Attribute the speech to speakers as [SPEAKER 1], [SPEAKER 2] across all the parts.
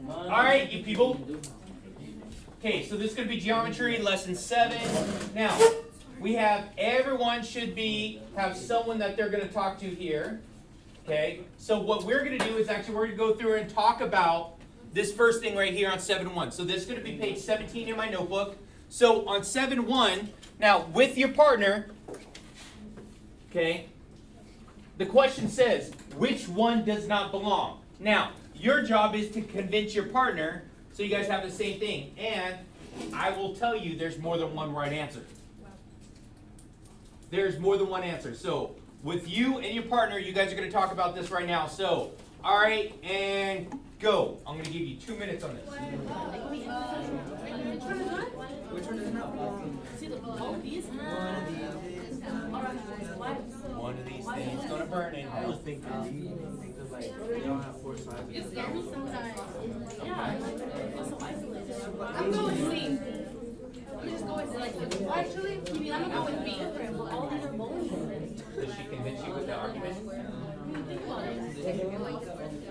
[SPEAKER 1] All right, you people. Okay, so this is going to be geometry, lesson 7. Now, we have, everyone should have someone that they're going to talk to here. Okay, so what we're going to do is actually we're going to go through and talk about this first thing right here on 7.1. So this is going to be page 17 in my notebook. So on 7.1, now with your partner, okay, the question says, which one does not belong? Now, your job is to convince your partner so you guys have the same thing. And I will tell you there's more than one right answer. There's more than one answer. So with you and your partner, you guys are going to talk about this right now. So, all right, and go. I'm going to give you 2 minutes on this.
[SPEAKER 2] Which one is it now?
[SPEAKER 1] One of these things is going to burn in hell.
[SPEAKER 2] Because like they don't have 4 sides.
[SPEAKER 3] It's scary sometimes. Yeah, it's so isolated. I'm going with C. You just go with like actually, I'm gonna go with B. But all these are bullying.
[SPEAKER 1] Does she convince you with the argument?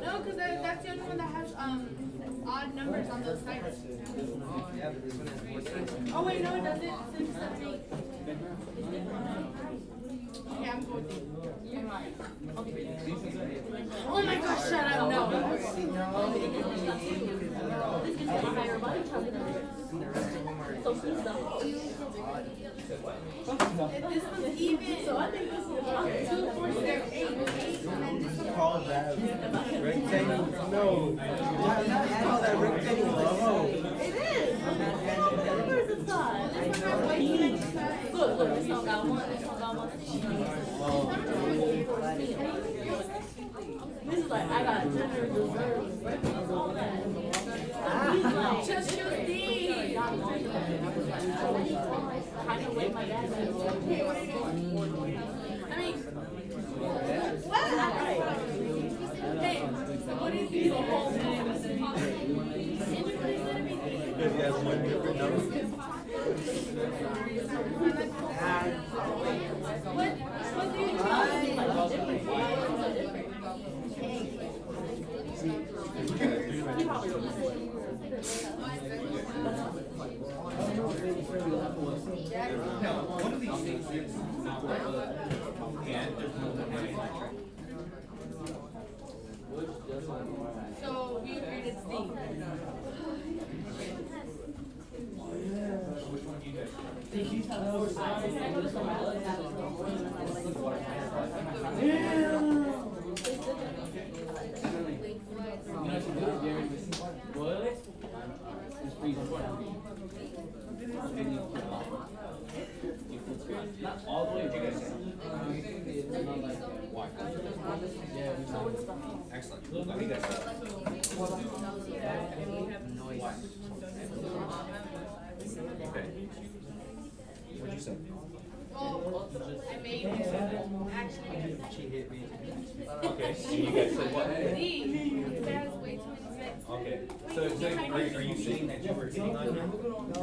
[SPEAKER 3] No, because that's the only one that has odd numbers on those sides.
[SPEAKER 2] Yeah, but this one has 4 sides.
[SPEAKER 3] Oh wait, no, it doesn't. It's 6, 7, 8. Okay, I'm going with D. You're right. Oh my gosh, shut up! No. This gives you a higher body count.
[SPEAKER 2] And the rest of them are
[SPEAKER 3] So who's the this one's even. So I think this is 2, 4, 6, 8, 8, and then this one.
[SPEAKER 2] call that rectangle. No. Call that rectangle.
[SPEAKER 3] It is. Where's the side? This one has way too many sides. Look, this one got 1. This one got 1. This is like I got gender reserve. All that. Just choose D. I can wait my dad. Hey, what are you doing? I mean, what? Hey, what is the whole thing?
[SPEAKER 2] Because he has one different number.
[SPEAKER 3] What do you mean?
[SPEAKER 1] No, one of these things is not and there's no
[SPEAKER 3] So we agreed it's D.
[SPEAKER 1] Which one do you guys Not all the way, you guys why? Excellent. Let me guess. Why? Okay. What'd you say?
[SPEAKER 3] Well, I made actually.
[SPEAKER 2] She hit me.
[SPEAKER 1] Okay, so you guys said what?
[SPEAKER 3] D. Because that has way too many sides.
[SPEAKER 1] Okay. So are you saying that you were hitting on her?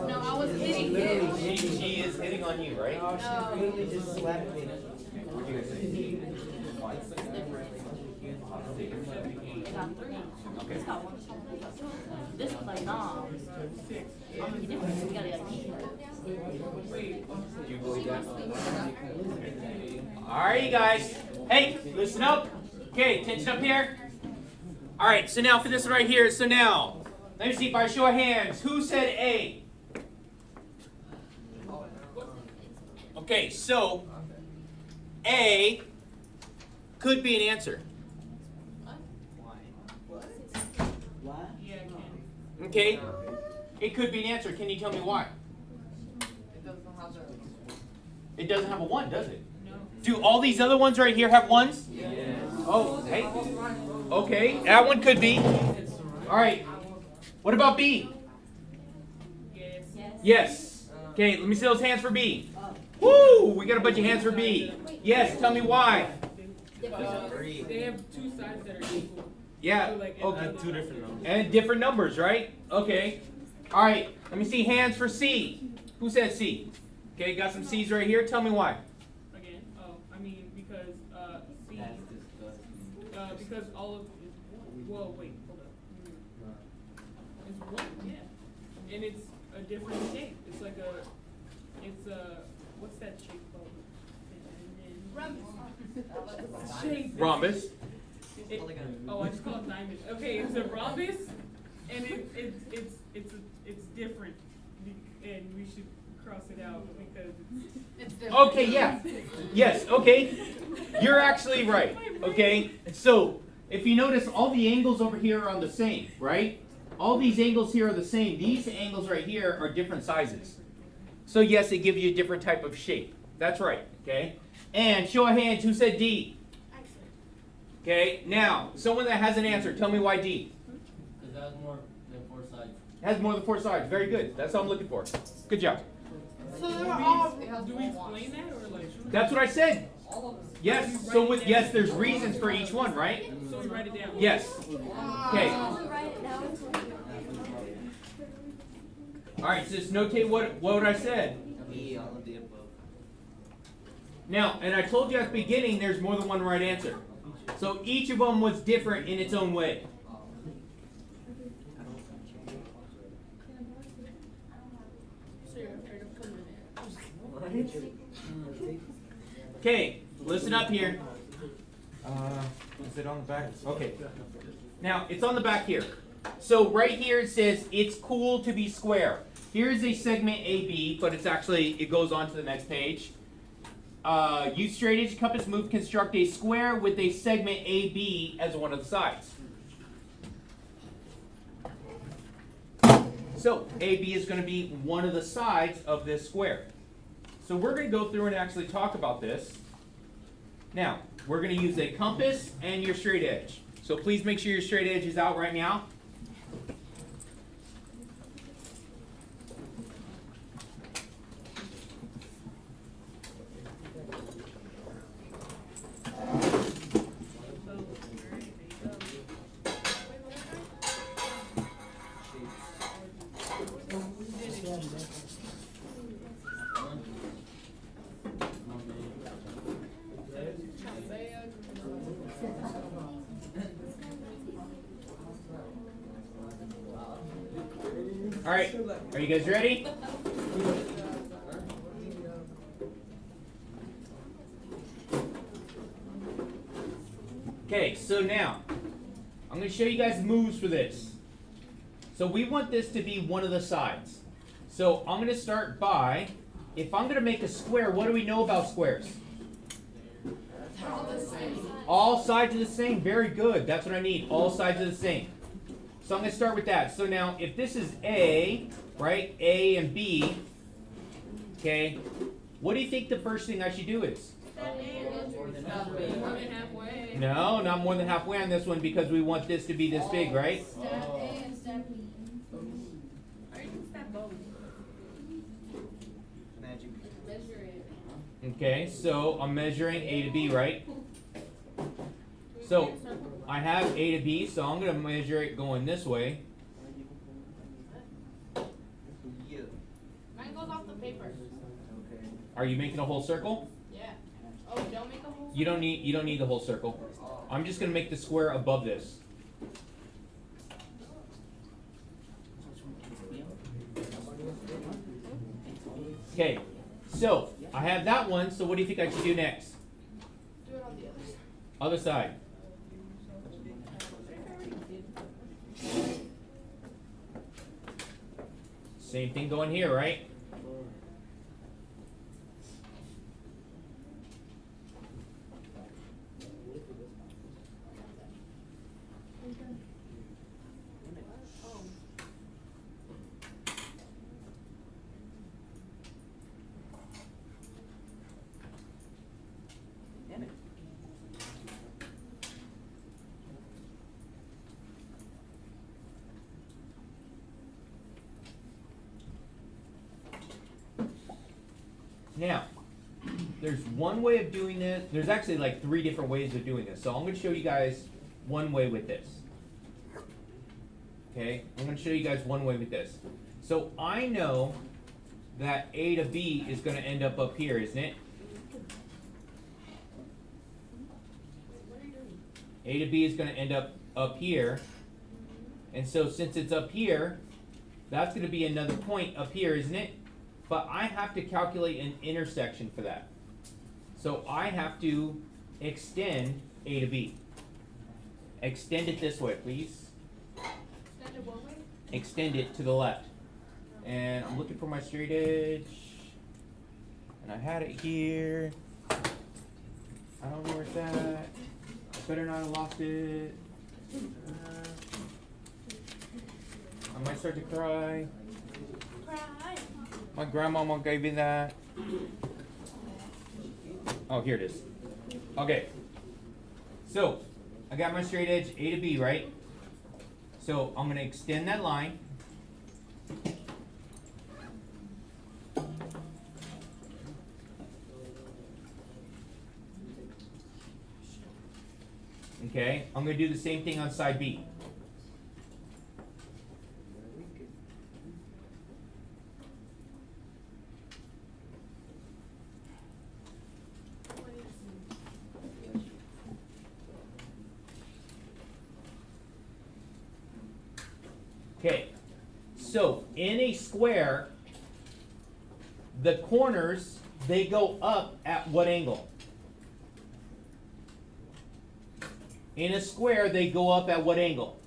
[SPEAKER 3] No, I was hitting him.
[SPEAKER 1] She is hitting on you, right?
[SPEAKER 3] No.
[SPEAKER 2] Literally just slapped me.
[SPEAKER 1] What'd you guys say? Why? Okay.
[SPEAKER 3] This was like, nah. I'm gonna be different. We gotta like eat.
[SPEAKER 1] Do you believe that? All right, you guys. Hey, listen up. Okay, attention up here. All right, so now for this right here. So now, let me see by show of hands. Who said A? Okay, so A could be an answer. Okay, it could be an answer. Can you tell me why? It doesn't have a 1, does it? No. Do all these other ones right here have 1s?
[SPEAKER 2] Yes.
[SPEAKER 1] Oh, hey. Okay, that one could be. All right. What about B?
[SPEAKER 3] Yes.
[SPEAKER 1] Yes. Okay, let me see those hands for B. Woo! We got a bunch of hands for B. Yes, tell me why.
[SPEAKER 4] They have 2 sides that are equal.
[SPEAKER 1] Yeah.
[SPEAKER 2] Okay, 2 different numbers.
[SPEAKER 1] And different numbers, right? Okay. All right, let me see hands for C. Who said C? Okay, got some C's right here. Tell me why.
[SPEAKER 4] Again, I mean, because C, because all of, well, wait, hold up. and it's a different shape. It's like what's that shape called? Shape.
[SPEAKER 1] Rhombus.
[SPEAKER 4] I just call it diamond. Okay, it's a rhombus, and it's different, and we should cross it out because it's different.
[SPEAKER 1] Okay, yeah. Yes, okay. You're actually right. Okay? So, if you notice, all the angles over here are the same, right? All these angles here are the same. These angles right here are different sizes. So, yes, they give you a different type of shape. That's right, okay? And show of hands, who said D? Okay, now, someone that has an answer, tell me why D.
[SPEAKER 5] Because that has more than 4 sides.
[SPEAKER 1] It has more than 4 sides. Very good. That's all I'm looking for. Good job.
[SPEAKER 3] So they're all.
[SPEAKER 4] Do we explain that or like?
[SPEAKER 1] That's what I said. Yes. So with yes, there's reasons for each one, right?
[SPEAKER 4] So we write it down.
[SPEAKER 1] Yes. Okay. All right. So just notate what I said.
[SPEAKER 2] All of the above.
[SPEAKER 1] Now, and I told you at the beginning, there's more than one right answer. So each of them was different in its own way.
[SPEAKER 3] So you're afraid of coming in.
[SPEAKER 1] Okay, listen up here. Is it on the back? Okay. Now, it's on the back here. So right here it says, it's cool to be square. Here's a segment AB, but it's actually, it goes on to the next page. Use straight edge, compass, move, construct a square with a segment AB as one of the sides. So, AB is going to be one of the sides of this square. So we're going to go through and actually talk about this. Now, we're going to use a compass and your straight edge. So please make sure your straight edge is out right now. All right, are you guys ready? Okay, so now, I'm going to show you guys moves for this. So we want this to be one of the sides. So I'm going to start by, if I'm going to make a square, what do we know about squares? All sides are the same. Very good. That's what I need. All sides are the same. So I'm going to start with that. So now, if this is A, right, A and B, okay, what do you think the first thing I should do is?
[SPEAKER 4] More than halfway.
[SPEAKER 1] No, not more than halfway on this one because we want this to be this big, right?
[SPEAKER 2] Magic.
[SPEAKER 1] Okay, so I'm measuring A to B, right? So I have A to B, so I'm going to measure it going this way.
[SPEAKER 2] Yeah.
[SPEAKER 3] Mine goes off the paper.
[SPEAKER 2] Okay.
[SPEAKER 1] Are you making a whole circle?
[SPEAKER 3] Yeah. Oh, don't make a whole.
[SPEAKER 1] You don't need the whole circle. I'm just going to make the square above this. Okay, so I have that one, so what do you think I should do next?
[SPEAKER 3] Do it on the other side.
[SPEAKER 1] Other side. Same thing going here, right? Now, there's one way of doing this. There's actually like 3 different ways of doing this. So I'm going to show you guys one way with this. Okay, I'm going to show you guys one way with this. So I know that A to B is going to end up here, isn't it? A to B is going to end up here. And so since it's up here, That's going to be another point up here, isn't it? But I have to calculate an intersection for that. So I have to extend A to B. Extend it this way, please.
[SPEAKER 3] Extend it one way?
[SPEAKER 1] Extend it to the left. And I'm looking for my straight edge. And I had it here. I don't know where it's at. I better not have lost it. I might start to cry.
[SPEAKER 3] Cry.
[SPEAKER 1] My grandmama gave me that. Oh, here it is. Okay. So, I got my straight edge A to B, right? So, I'm going to extend that line. Okay, I'm going to do the same thing on side B. Okay, so in a square, the corners, they go up at what angle? In a square, they go up at what angle?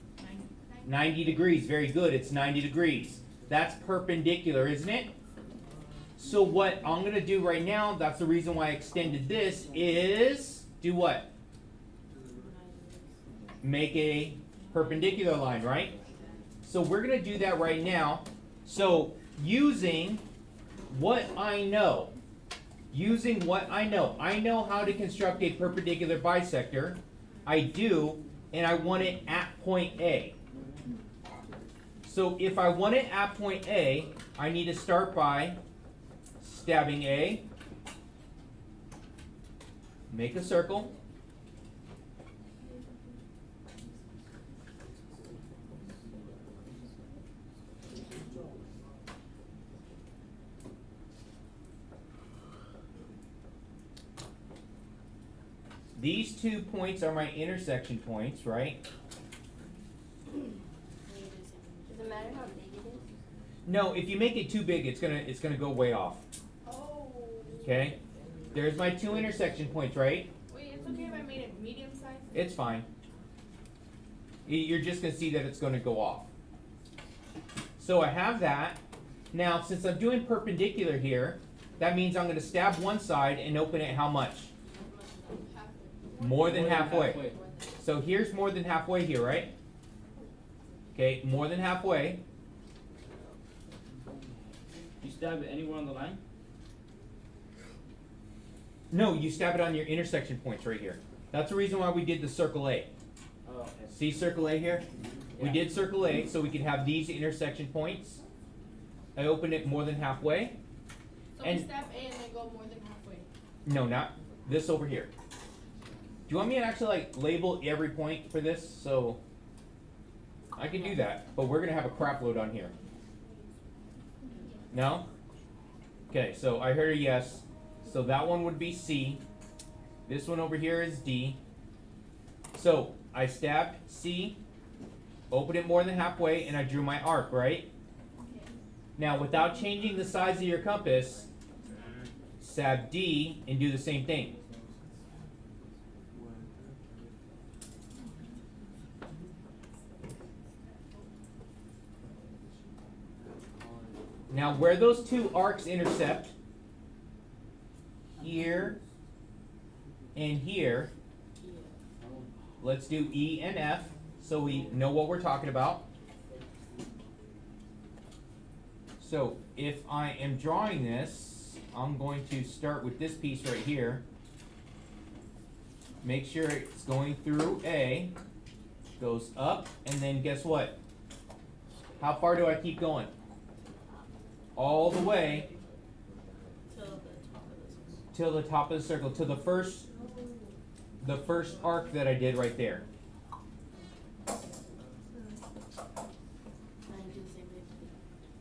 [SPEAKER 1] 90 degrees. Very good. It's 90 degrees. That's perpendicular, isn't it? So what I'm going to do right now, that's the reason why I extended this, is do what? Make a perpendicular line, right? So we're going to do that right now. So using what I know, I know how to construct a perpendicular bisector. I do, and I want it at point A. So if I want it at point A, I need to start by stabbing A, make a circle, these 2 points are my intersection points, right?
[SPEAKER 3] Does it matter how big it is?
[SPEAKER 1] No, if you make it too big, it's gonna go way off.
[SPEAKER 3] Oh.
[SPEAKER 1] Okay? There's my 2 intersection points, right?
[SPEAKER 3] Wait, it's okay if I made it medium size?
[SPEAKER 1] It's fine. You're just gonna see that it's gonna go off. So I have that. Now, since I'm doing perpendicular here, that means I'm gonna stab one side and open it how much? More than halfway. So here's more than halfway here, right? Okay, more than halfway.
[SPEAKER 5] You stab it anywhere on the line?
[SPEAKER 1] No, you stab it on your intersection points right here. That's the reason why we did the circle A.
[SPEAKER 5] Oh, okay.
[SPEAKER 1] See circle A here? We
[SPEAKER 5] Yeah.
[SPEAKER 1] did circle A so we could have these intersection points. I opened it more than halfway.
[SPEAKER 3] So
[SPEAKER 1] And-
[SPEAKER 3] we stab A and then go more than halfway.
[SPEAKER 1] No, not this over here. Do you want me to actually like label every point for this? So I can do that, but we're gonna have a crap load on here. No? Okay, so I heard a yes. So that one would be C. This one over here is D. So I stabbed C, opened it more than halfway, and I drew my arc, right? Now without changing the size of your compass, stab D and do the same thing. Now where those 2 arcs intercept, here and here, let's do E and F so we know what we're talking about. So if I am drawing this, I'm going to start with this piece right here. Make sure it's going through A, goes up, and then guess what? How far do I keep going? All the way till the top of the circle, to the first arc that I did right there.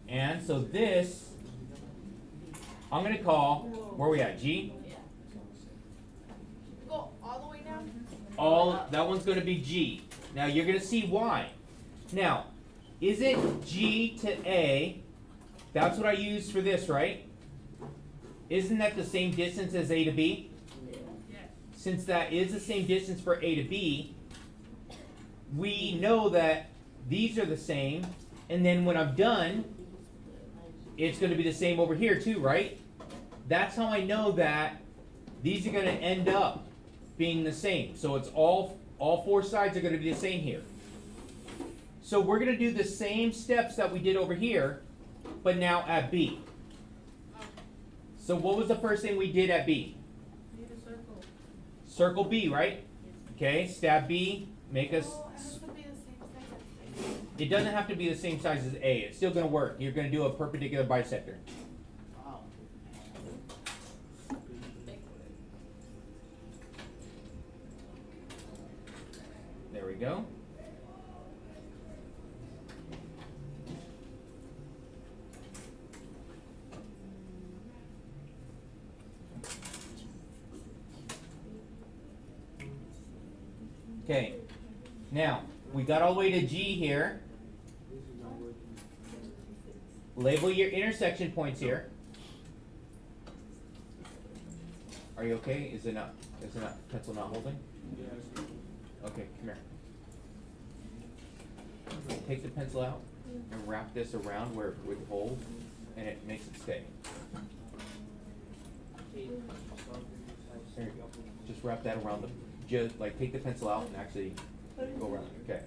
[SPEAKER 1] And so this, I'm gonna call, where are we at, G?
[SPEAKER 3] Go all the way down?
[SPEAKER 1] That one's gonna be G. Now you're gonna see why. Now, isn't G to A, that's what I used for this, right? Isn't that the same distance as A to B?
[SPEAKER 4] Yes.
[SPEAKER 1] Since that is the same distance for A to B, we know that these are the same, and then when I'm done, it's going to be the same over here too, right? That's how I know that these are going to end up being the same. So it's all four sides are going to be the same here. So we're going to do the same steps that we did over here, but now at B. So what was the first thing we did at B?
[SPEAKER 4] Need a circle.
[SPEAKER 1] Circle B, right? Okay, stab B, make us.
[SPEAKER 3] Oh, it has to be the same size as
[SPEAKER 1] It doesn't have to be the same size as A. It's still going to work. You're going to do a perpendicular bisector.
[SPEAKER 5] Wow.
[SPEAKER 1] There we go. Okay, now we got all the way to G here. Label your intersection points here. Are you okay? Is it not pencil not holding? Okay, come here. Take the pencil out and wrap this around where it would hold, and it makes it stay. There you go. Just wrap that around the, just like take the pencil out and actually go around it. Okay.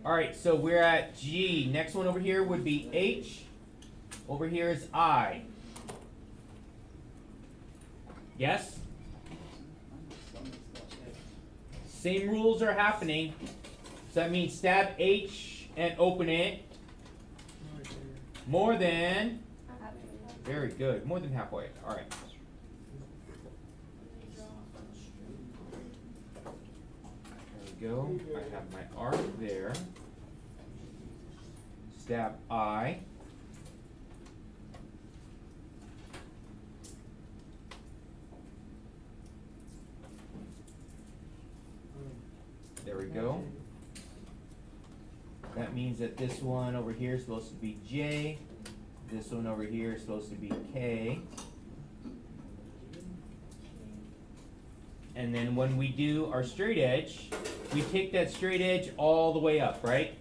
[SPEAKER 1] All right, so we're at G. Next one over here would be H. Over here is I. Yes? Same rules are happening. So that means stab H and open it. More than. Very good. More than halfway. All right. There we go. I have my arc there. Stab I. There we go. That means that this one over here is supposed to be J. This one over here is supposed to be K. And then when we do our straight edge, we take that straight edge all the way up, right?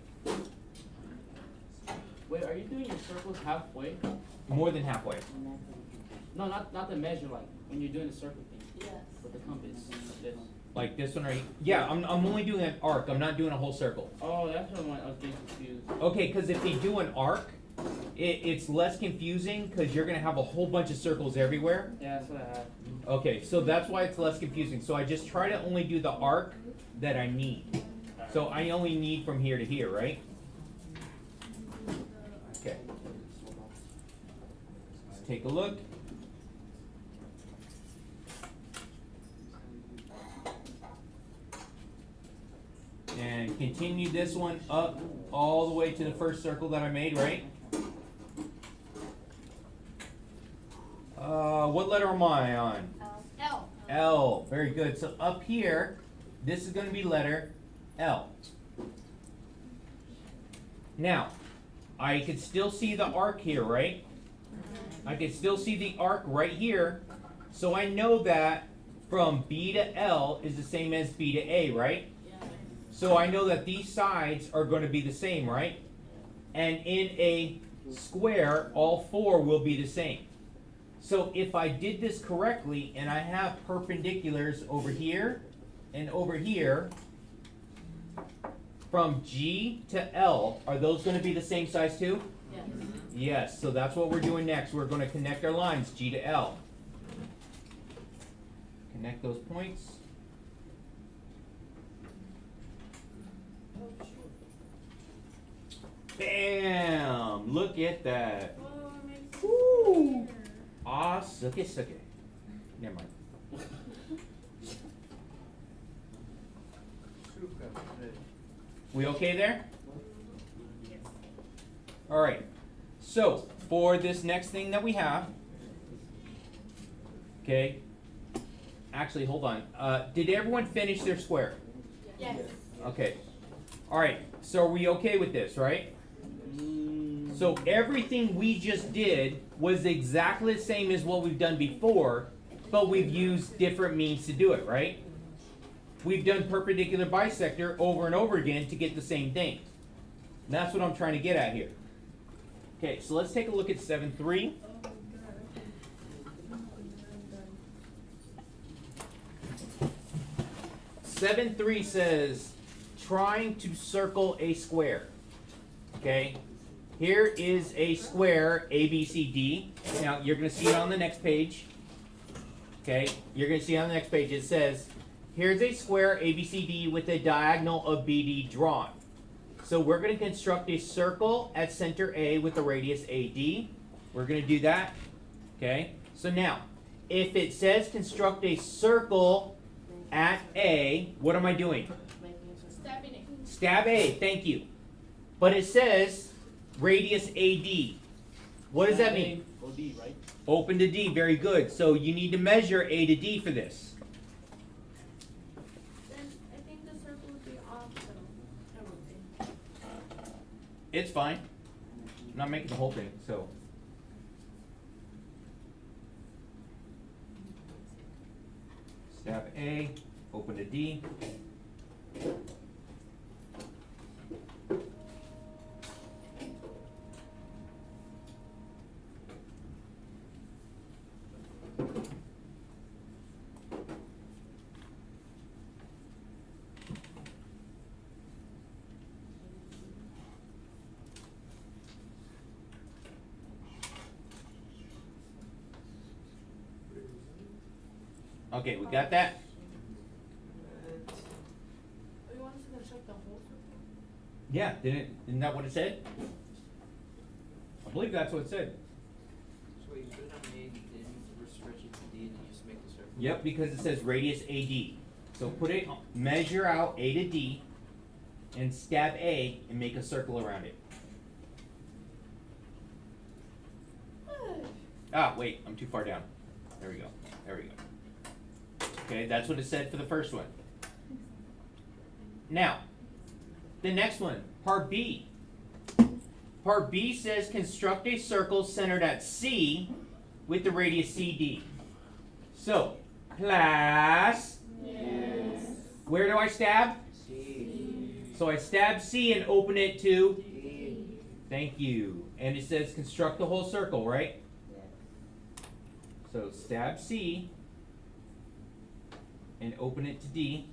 [SPEAKER 5] Wait, are you doing your circles halfway?
[SPEAKER 1] More than halfway.
[SPEAKER 5] No, not the measure, like when you're doing the circle thing.
[SPEAKER 3] Yes.
[SPEAKER 5] With the compass. Like this.
[SPEAKER 1] Like this one right here. Yeah, I'm only doing an arc. I'm not doing a whole circle.
[SPEAKER 5] Oh, that's what I was getting confused.
[SPEAKER 1] Okay, because if you do an arc, it's less confusing because you're going to have a whole bunch of circles everywhere.
[SPEAKER 5] Yeah, that's what I had.
[SPEAKER 1] Okay, so that's why it's less confusing. So I just try to only do the arc that I need. So I only need from here to here, right? Okay. Let's take a look. And continue this one up all the way to the first circle that I made, right? What letter am I on?
[SPEAKER 3] L.
[SPEAKER 1] L. Very good. So up here, this is going to be letter L. Now, I could still see the arc here, right? I could still see the arc right here. So I know that from B to L is the same as B to A, right? So I know that these sides are going to be the same, right? And in a square, all four will be the same. So if I did this correctly, and I have perpendiculars over here and over here, from G to L, are those going to be the same size too?
[SPEAKER 3] Yes.
[SPEAKER 1] Yes, so that's what we're doing next. We're going to connect our lines, G to L. Connect those points. Bam! Look at that.
[SPEAKER 4] Oh, it makes
[SPEAKER 1] Woo!
[SPEAKER 4] sense.
[SPEAKER 1] Ah, suck it. Never mind. We okay there?
[SPEAKER 4] Yes.
[SPEAKER 1] All right. So for this next thing that we have, okay. Actually, hold on. Did everyone finish their square?
[SPEAKER 3] Yes.
[SPEAKER 1] Okay. All right. So are we okay with this, right? So everything we just did was exactly the same as what we've done before, but we've used different means to do it, right? We've done perpendicular bisector over and over again to get the same thing. And that's what I'm trying to get at here. Okay, so let's take a look at 7.3. Seven 3 says, trying to circle a square. Okay, here is a square ABCD. Now you're going to see it on the next page. Okay, you're going to see on the next page it says, here's a square ABCD with a diagonal of BD drawn. So we're going to construct a circle at center A with a radius AD. We're going to do that. Okay, so now, if it says construct a circle at A, what am I doing?
[SPEAKER 3] Stabbing it.
[SPEAKER 1] Stab A, thank you. But it says radius AD. What does that mean?
[SPEAKER 5] OD, right?
[SPEAKER 1] Open to D, very good. So you need to measure A to D for this.
[SPEAKER 3] Then I think the circle would be off though.
[SPEAKER 1] It's fine. I'm not making the whole thing, so. Stab A, open to D. Okay, we got that?
[SPEAKER 3] We want to construct the whole circle?
[SPEAKER 1] Yeah, isn't that what it said? I believe that's what it said.
[SPEAKER 2] So wait, you put it on A, then we're stretching to D, and then you just make the circle?
[SPEAKER 1] Yep, because it says radius AD. So put it, measure out A to D, and stab A, and make a circle around it. Ah, wait, I'm too far down. There we go, there we go. Okay, that's what it said for the first one. Now, the next one, part B. Part B says construct a circle centered at C with the radius CD. So, class,
[SPEAKER 3] Yes.
[SPEAKER 1] where do I stab?
[SPEAKER 2] C.
[SPEAKER 1] So I stab C and open it to,
[SPEAKER 2] D.
[SPEAKER 1] thank you. And it says construct the whole circle, right? So stab C and open it to D.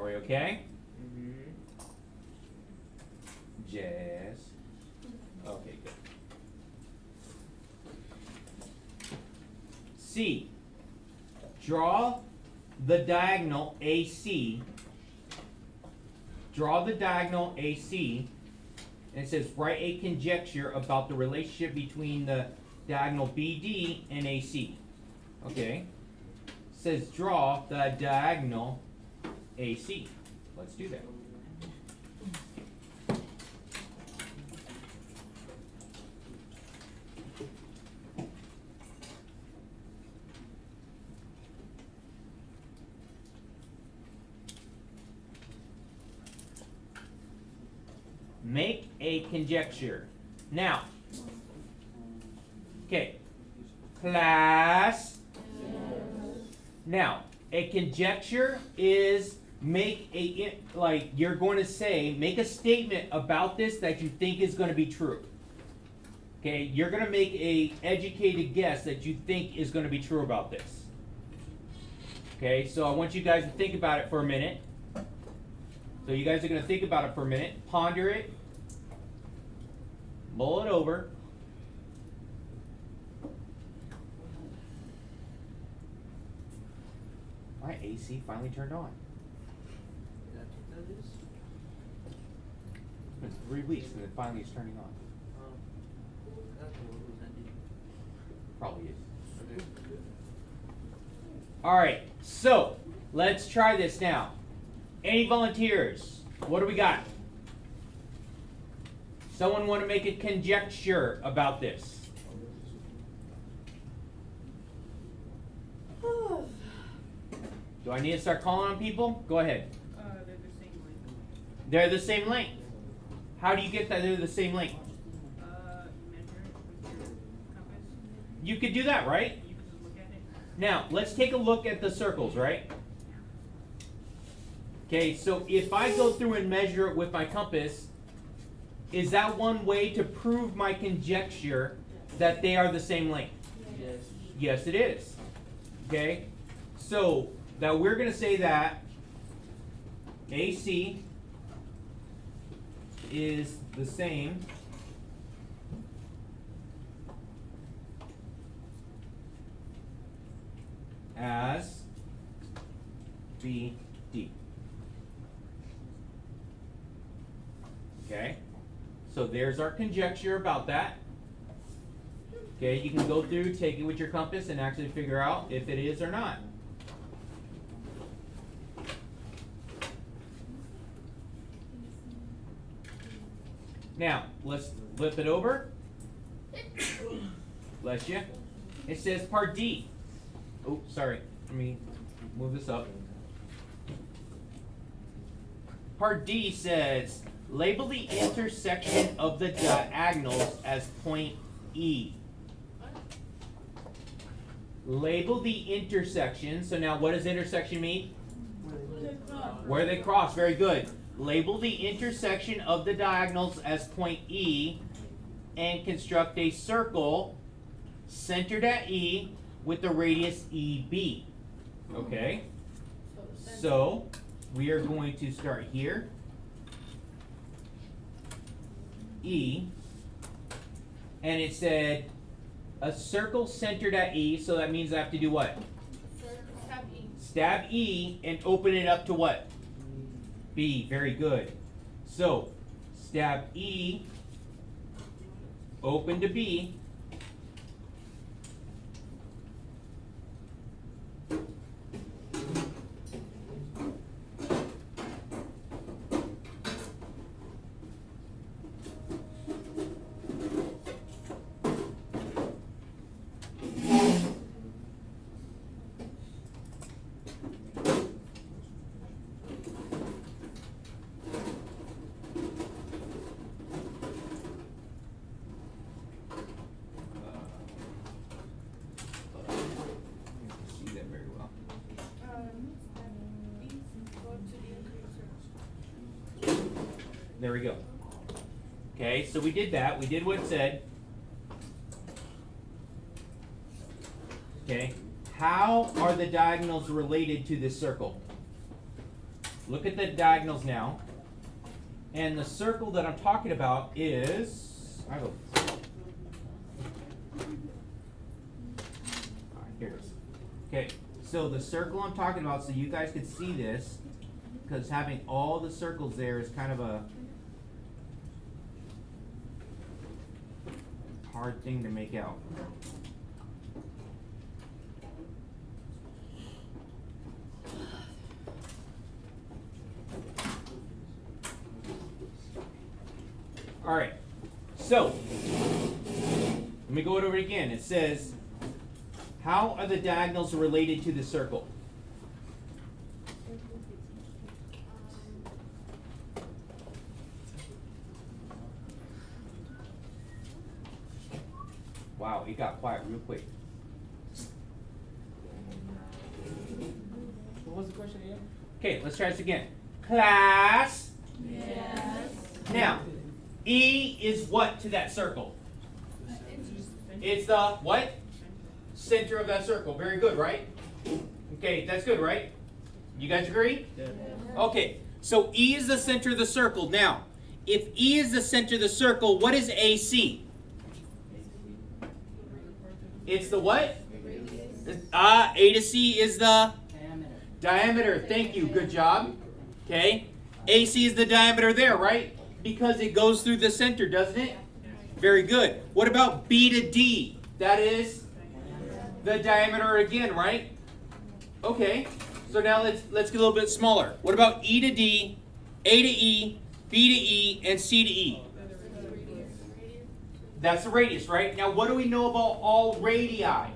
[SPEAKER 1] Are we okay?
[SPEAKER 2] Mm-hmm.
[SPEAKER 1] Jazz. Okay, good. C. Draw the diagonal AC. Draw the diagonal AC. And it says write a conjecture about the relationship between the diagonal BD and AC. Okay. It says draw the diagonal AC. Let's do that. Make a conjecture. Now, okay, class. Now, a conjecture is make a, like you're going to say, make a statement about this that you think is going to be true. Okay, you're going to make a educated guess that you think is going to be true about this. Okay, so I want you guys to think about it for a minute. So you guys are going to think about it for a minute, ponder it, mull it over. My AC finally turned on.
[SPEAKER 2] That's what that is?
[SPEAKER 1] It's 3 weeks, and then finally it's turning on. Probably is. All right, so let's try this now. Any volunteers? What do we got? Someone want to make a conjecture about this? Do I need to start calling on people? Go ahead.
[SPEAKER 4] They're the same length.
[SPEAKER 1] They're the same length. How do you get that they're the same length?
[SPEAKER 4] Measure it with your compass.
[SPEAKER 1] You could do that, right?
[SPEAKER 4] You can just look at it.
[SPEAKER 1] Now, let's take a look at the circles, right? Okay, so if I go through and measure it with my compass, is that one way to prove my conjecture that they are the same length?
[SPEAKER 5] Yes.
[SPEAKER 1] Yes, it is. Okay, so now we're going to say that AC is the same as BD. Okay, so there's our conjecture about that. Okay, you can go through, take it with your compass, and actually figure out if it is or not. Now, let's flip it over. Bless you. It says part D. Oh, sorry. Let me move this up. Part D says, label the intersection of the diagonals as point E. Label the intersection. So now what does intersection mean? Where they cross. Very good. Label the intersection of the diagonals as point E and construct a circle centered at E with the radius EB. Okay? So we are going to start here. E. And it said a circle centered at E, so that means I have to do what?
[SPEAKER 3] Stab E.
[SPEAKER 1] Stab E and open it up to what? B. Very good. So, stab E, open to B. See that very well. There we go. Okay, so we did that. We did what it said. Okay, how are the diagonals related to this circle? Look at the diagonals now. And the circle that I'm talking about is, I have a, all right, here it is. Okay, so the circle I'm talking about, so you guys could see this, because having all the circles there is kind of a hard thing to make out. All right, so let me go over it again. It says, how are the diagonals related to the circle? Wow, it got quiet real quick.
[SPEAKER 5] What was the question again?
[SPEAKER 1] Okay, let's try this again. Class.
[SPEAKER 3] Yes.
[SPEAKER 1] Now, E is what to that circle? It's the what? Center of that circle. Very good, right? Okay, that's good, right? You guys agree?
[SPEAKER 5] Yeah.
[SPEAKER 1] Okay, so E is the center of the circle. Now, if E is the center of the circle, what is AC? It's the what? A to C is the diameter. Thank you. Good job. Okay. AC is the diameter there, right? because it goes through the center, doesn't it? Very good. What about B to D? That is the diameter again, right? Okay. So now let's get a little bit smaller. What about E to D, A to E, B to E, and C to E? That's the radius, right? Now what do we know about all radii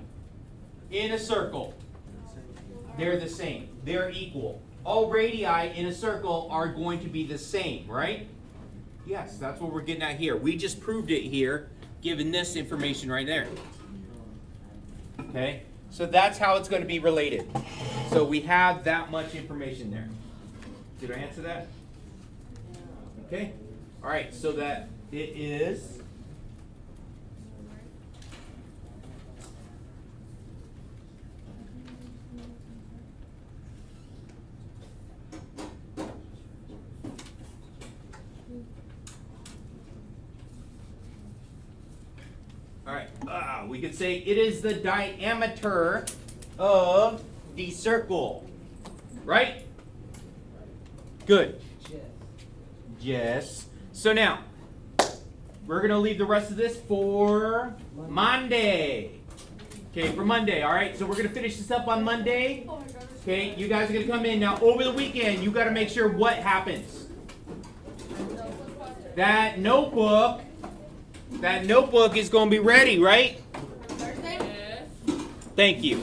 [SPEAKER 1] in a circle? They're the same. They're equal. All radii in a circle are going to be the same, right? Yes, that's what we're getting at here. We just proved it here, given this information right there. Okay? So that's how it's going to be related. So we have that much information there. Did I answer that? Okay. All right, so that it is... All right, we could say it is the diameter of the circle, right? Good. Yes. So now, we're going to leave the rest of this for Monday. Okay, for Monday, all right? So we're going to finish this up on Monday. Okay, you guys are going to come in. Now, over the weekend, you got to make sure what happens. That notebook is going to be ready, right?
[SPEAKER 3] Thursday?
[SPEAKER 1] Thank you.